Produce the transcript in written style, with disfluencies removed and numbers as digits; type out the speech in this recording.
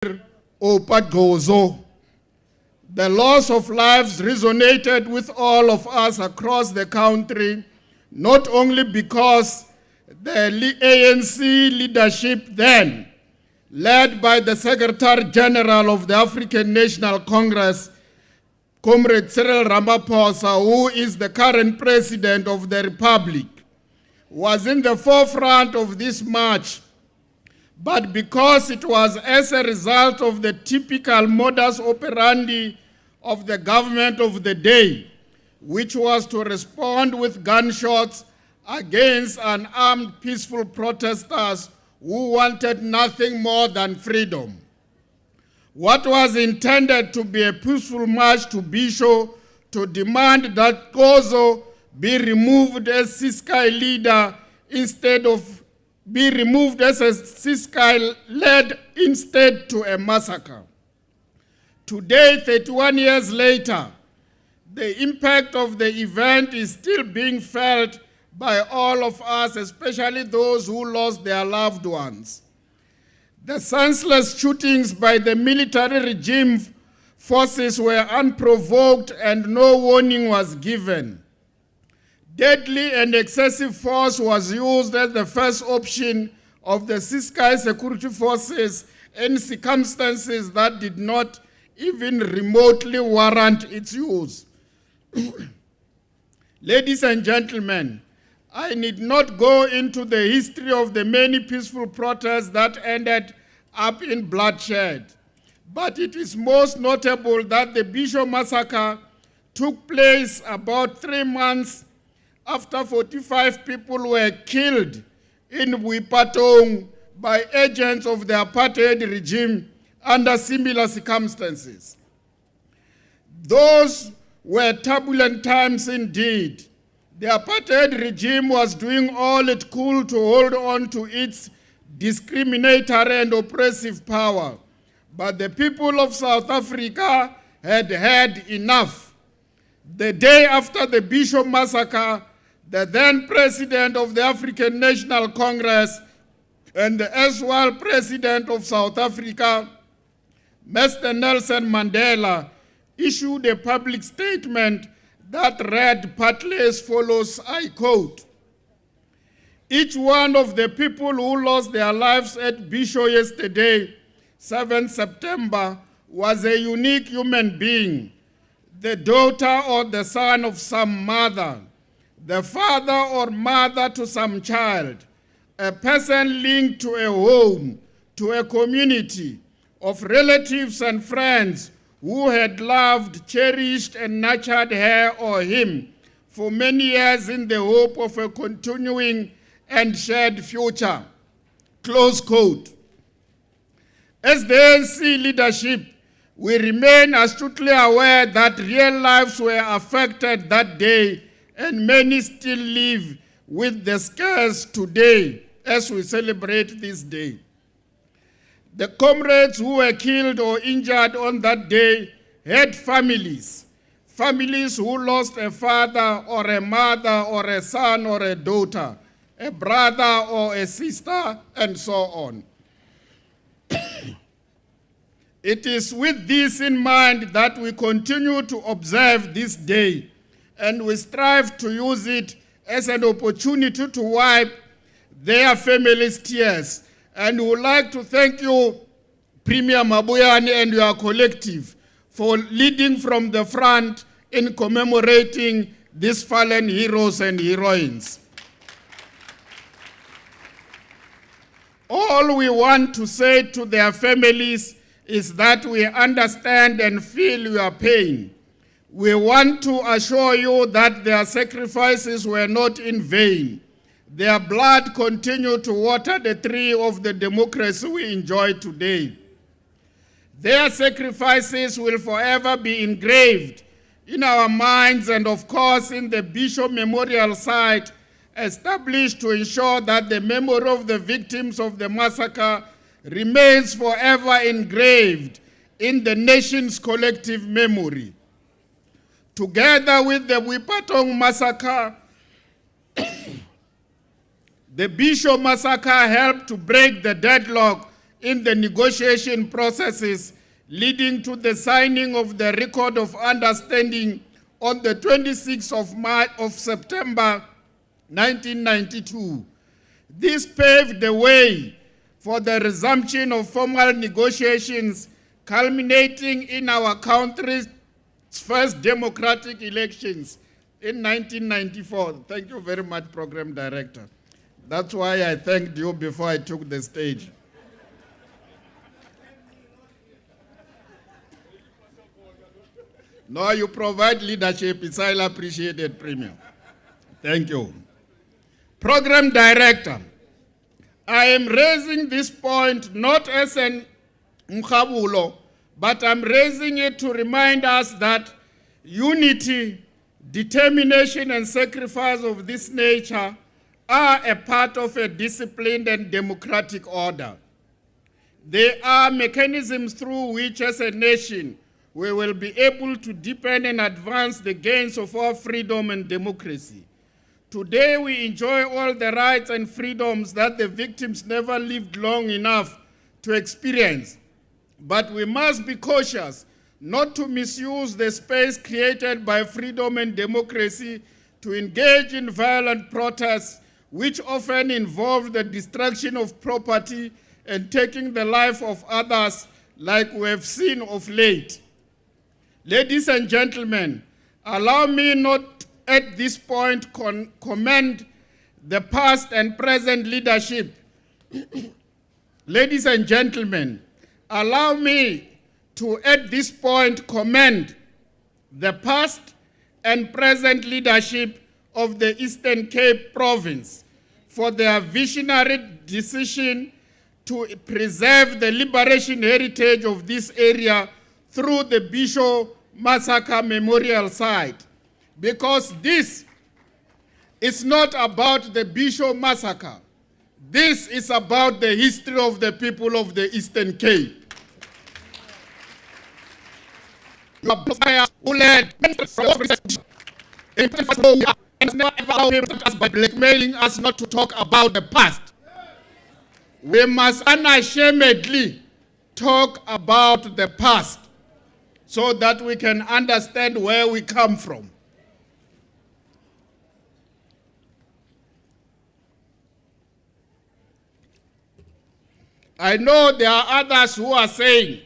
Gozo. The loss of lives resonated with all of us across the country, not only because the ANC leadership then, led by the Secretary General of the African National Congress, Comrade Cyril Ramaphosa, who is the current president of the Republic, was in the forefront of this march, but because it was as a result of the typical modus operandi of the government of the day, which was to respond with gunshots against unarmed peaceful protesters who wanted nothing more than freedom. What was intended to be a peaceful march to Bhisho to demand that Gozo be removed as Siskai leader instead of be removed as a Siskai led instead to a massacre. Today, 31 years later, the impact of the event is still being felt by all of us, especially those who lost their loved ones. The senseless shootings by the military regime forces were unprovoked and no warning was given. Deadly and excessive force was used as the first option of the Siskai security forces in circumstances that did not even remotely warrant its use. Ladies and gentlemen, I need not go into the history of the many peaceful protests that ended up in bloodshed, but it is most notable that the Bhisho Massacre took place about 3 months after 45 people were killed in Boipatong by agents of the apartheid regime under similar circumstances. Those were turbulent times indeed. The apartheid regime was doing all it could to hold on to its discriminatory and oppressive power, but the people of South Africa had had enough. The day after the Bhisho Massacre, the then president of the African National Congress and the erstwhile president of South Africa, Mr. Nelson Mandela, issued a public statement that read partly as follows, I quote, "Each one of the people who lost their lives at Bhisho yesterday, 7th September, was a unique human being, the daughter or the son of some mother, the father or mother to some child, a person linked to a home, to a community of relatives and friends who had loved, cherished, and nurtured her or him for many years in the hope of a continuing and shared future." Close quote. As the ANC leadership, we remain astutely aware that real lives were affected that day, and many still live with the scars today as we celebrate this day. The comrades who were killed or injured on that day had families, families who lost a father or a mother or a son or a daughter, a brother or a sister, and so on. It is with this in mind that we continue to observe this day, and we strive to use it as an opportunity to wipe their families' tears. And we would like to thank you, Premier Mabuyane, and your collective for leading from the front in commemorating these fallen heroes and heroines. All we want to say to their families is that we understand and feel your pain. We want to assure you that their sacrifices were not in vain. Their blood continued to water the tree of the democracy we enjoy today. Their sacrifices will forever be engraved in our minds and, of course, in the Bhisho Memorial Site established to ensure that the memory of the victims of the massacre remains forever engraved in the nation's collective memory. Together with the Boipatong massacre, the Bhisho Massacre helped to break the deadlock in the negotiation processes leading to the signing of the Record of Understanding on the 26th of September 1992. This paved the way for the resumption of formal negotiations, culminating in our country's first democratic elections in 1994. Thank you very much, Program Director. That's why I thanked you before I took the stage. No, you provide leadership. It's highly appreciated, Premier. Thank you. Program Director, I am raising this point not as an mkhabulo, but I'm raising it to remind us that unity, determination, and sacrifice of this nature are a part of a disciplined and democratic order. They are mechanisms through which, as a nation, we will be able to deepen and advance the gains of our freedom and democracy. Today, we enjoy all the rights and freedoms that the victims never lived long enough to experience. But we must be cautious not to misuse the space created by freedom and democracy to engage in violent protests, which often involve the destruction of property and taking the life of others, like we have seen of late. Ladies and gentlemen, allow me not at this point commend the past and present leadership. Ladies and gentlemen, allow me to at this point commend the past and present leadership of the Eastern Cape Province for their visionary decision to preserve the liberation heritage of this area through the Bhisho Massacre Memorial Site. Because this is not about the Bhisho Massacre. This is about the history of the people of the Eastern Cape. Who led by blackmailing us not to talk about the past. We must unashamedly talk about the past so that we can understand where we come from. I know there are others who are saying